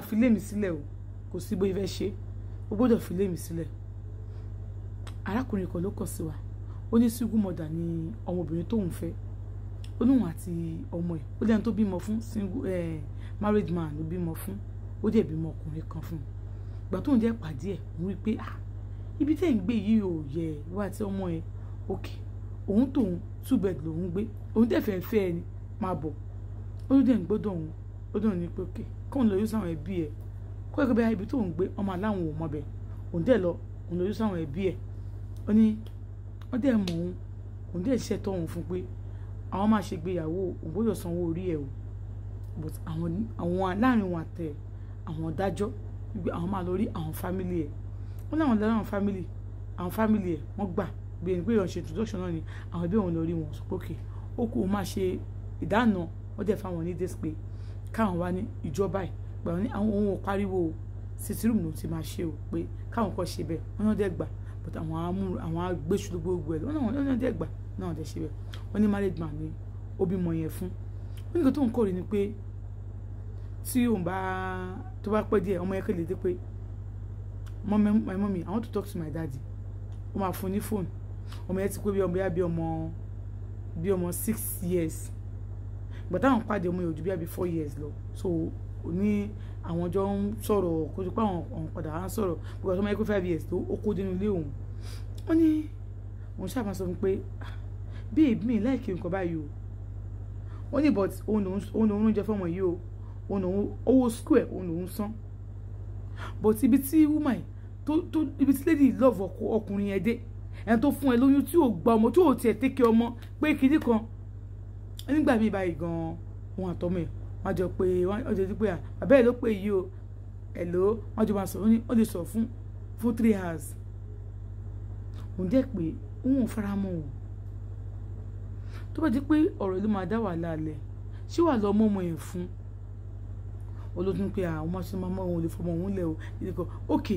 fi lé mi sílẹ̀ o kò sí bóyá fẹ́ ṣe ó gbọ́dọ̀ fi lé mi sílẹ̀. Arákùnrin kan ló kàn sí wa ó ní single mother ni ọmọbìnrin tóun fẹ́ ó ní òun àti ọmọ ẹ̀ ó lẹ́nu tó bímọ fún married man ló bímọ fún ó dẹ̀ bímọ ọkùnrin kan fún un. Ìgbà tóun jẹ́ pàdé ẹ̀ òun rí pé ibi tẹ́ ń gbé yìí ò yẹ wá àti ọmọ ẹ̀ òkè òun tóun 2 bed lòun gbé òun dẹ̀ fẹ́ fẹ́ ẹni máa bọ̀ ó ní dẹ̀ ń gbọ́dọ̀ òun ó dùn ní pé òkè kóun lọ yóò sáwọn ẹbí ẹ̀ kó ẹgbẹ́ bẹ́ẹ̀ ibi tóun gbé ọmọ aláwọn ò mọ̀ bẹ̀ òun dẹ̀ lọ òun lọ yóò sáwọn ẹbí ẹ̀ ó ní wọ́n dẹ̀ mọ̀ òun dẹ̀ ṣètò òun fún pé àwọn máa ṣe gbéyàwó òun gbọ́dọ̀ sanwó orí ẹ̀ o but àwọn láàrin wọn àtẹ àwọn dájọ́ wípé àwọn máa lọ rí àwọn fámìlì ẹ̀ wọ́n láwọn lọ́rọ̀ àwọn fámìlì ẹ̀ wọ́n gbà bí ẹni pé ìyọ̀n ṣe introduction náà ni àwọn ẹbí òun lọ rí wọn sọpọ́kè ó kú òun máa ṣe ìdáná wọ́n dẹ̀ fáwọn ní days pé káwọn wá ní ìjọba ẹ̀ gbàgbọ́ ní àwọn ohun pariwo sitting room ló ti máa ṣe o pé káwọn kọ́ ṣe bẹ́ẹ̀ wọ́n náà dẹ̀ gbà but àwọn agbésù gbogbo ẹ̀ wọ́n náà dẹ̀ gbà náà dẹ̀ ṣe bẹ́ẹ̀ wọ́n ní married man ni ó bímọ yẹn fún wọ́n ní kí tó ń kórè ni pé tí òun tó bá pẹ́ díẹ̀ ọmọ yẹn kéde dé pé my mommy I want to talk to my daddy ó máa fún ní fóònù ọmọ yẹn ti pé bí ọmọ 6 years but táwọn pàdé ọmọ yẹn ojú bí 4 years lọ so ní àwọn jọ ń sọ̀rọ̀ kó tó pé àwọn padà wá ń sọ̀rọ̀ because ọmọ yẹn pé 5 years tó ó kó dínú ilé òun wọ́n ní òun ṣáà máa sọ fún pé bí èmi mi láìkí nǹkan báyìí o wọ́n ní but òun lòun jẹ fọmọ yìí o òun lòun owó school ẹ̀ òun lòun san but ibi tí woman ibi tí lady love ọkùnrin yẹn dé ẹni tó fún ẹ lóyún tí ò gba ọmọ tí ò tiẹ̀ tẹ́kẹ̀ ọmọ pé kìíní kan nígbà míì báyìí gan-an òun àtọmọ ẹ̀ wọ́n jọ pé wọ́n jọ pé bàbá ẹ̀ ló pè yìí o ẹ̀ ló wọ́n jọ máa sọ ó lè sọ fún 3 hours òun jẹ́ pé òun ò fara mọ́ òun tó bá jẹ́ pé ọ̀rọ̀ ló máa dá wàhálà lẹ̀ ṣé wà lọ mọ́mọ́ yẹn fún olótún pé àwọn ọmọ ṣe máa mọ́ òun lè fọmọ òun lẹ̀ o ìdíkọ̀ ok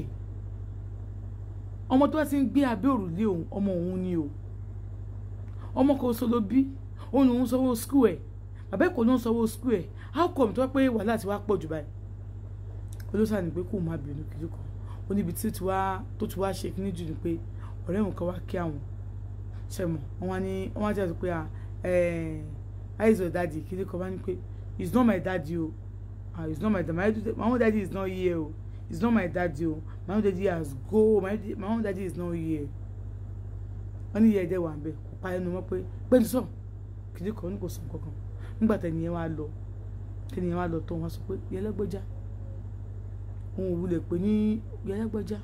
ọmọ tó bá ti ń gbé abẹ́ òrùlé òun ọmọ òun ni o ọmọ kan sọ ló bí òun lòun sanwó skul ẹ̀ bàbá ẹ̀kọ́ ló ń sanwó skul ẹ̀ how come tó wá pé wàhálà ti wá pọ̀ jù báyìí olóṣà ní pé kó má bínú kìlú kan ó níbi tó ti wá ṣe kíní jù ní pé ọ̀rẹ́ òun kan wá kí àwọn ṣẹ̀mọ̀ wọ́n wá jẹ́ pé how is your daddy kìlú kan wá ní pé it's not my daddy o it's not my daddy my own daddy is not here o it's not my daddy o my own daddy has go my own daddy is not here wọ́n ní iye ẹ̀dẹ̀ wà ń bẹ̀ kó pa ẹnu mọ́ pé gbẹ́ni sọ kìlú kan ní kò sọ kankan nígbà tẹ̀nìyẹn wá lọ tó wọn sọ pé Yẹlẹ́gbẹ́já òun ò wulẹ̀ pé ní Yẹlẹ́gbẹ́já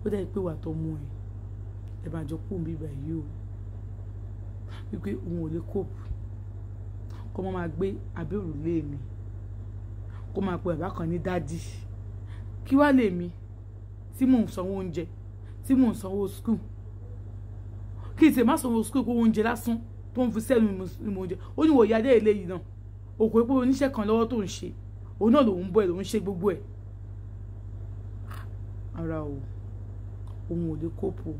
ó dẹ̀ pé wà tó mú ẹ̀ bá jọ kú mi bíbá yìí o wípé òun ò lè kóòpù kó máa gbé abẹ́ òrùlé mi kó máa pe bàbá kan ní dádì kí wá lè mi tí mò ń sanwó oúnjẹ tí mò ń sanwó skul kí n tè má sanwó skul kó oúnjẹ lásán tó ń fi sẹ́nu ni mo jẹ ó ní wòye adé eléyìí náà òkú pé oníṣẹ́ kan lọ́wọ́ tó ń ṣe òun náà lòun bọ́ ẹ̀ lòun ṣe gbogbo ẹ̀ ara o òun ò lè kópo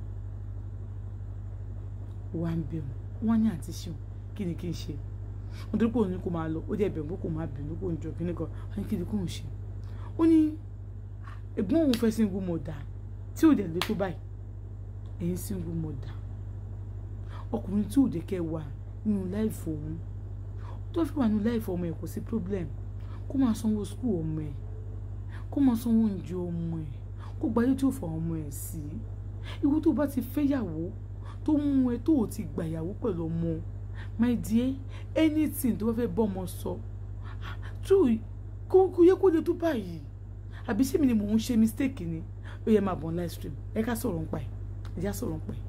wà ń bẹ̀rù wọ́n ní àti ṣeun kí ni kí n ṣe nítorí pé òun ní kó máa lọ ó dẹ̀ bẹ̀rù kó máa bínú kó ń jọ kí ni kan wọ́n ní kí ni kó ń ṣe ó ní ẹ̀gbọ́n òun fẹ́ single mother tí ò dẹ̀ lé tó báyìí ẹ̀yin single mother ọkùnrin tí ò dé kẹ́ wà nínú láìfò òun tó fi wà nínú láìfò ọmọ ẹ̀ kò sí problem kó máa sanwó skul ọmọ ẹ̀ kó máa sanwó oúnjẹ ọmọ ẹ̀ kó gbáyé tí ò fọ ọmọ ẹ̀ sí ìwọ tó bá ti fẹ́yàwó tó mú ẹ tó ò ti gbàyàwó pẹ̀lú ọmọ my dear anything tó bá fẹ́ bọ́ ọmọ sọ tó kó yẹ kó lè tó báyìí àbí ṣé mi ni mò ń ṣe mistake ni ó yẹ máa bọ̀ live stream ẹ ká sọ̀rọ̀ ń pa ẹ̀ ẹ já sọ̀rọ̀ ń pa ẹ̀.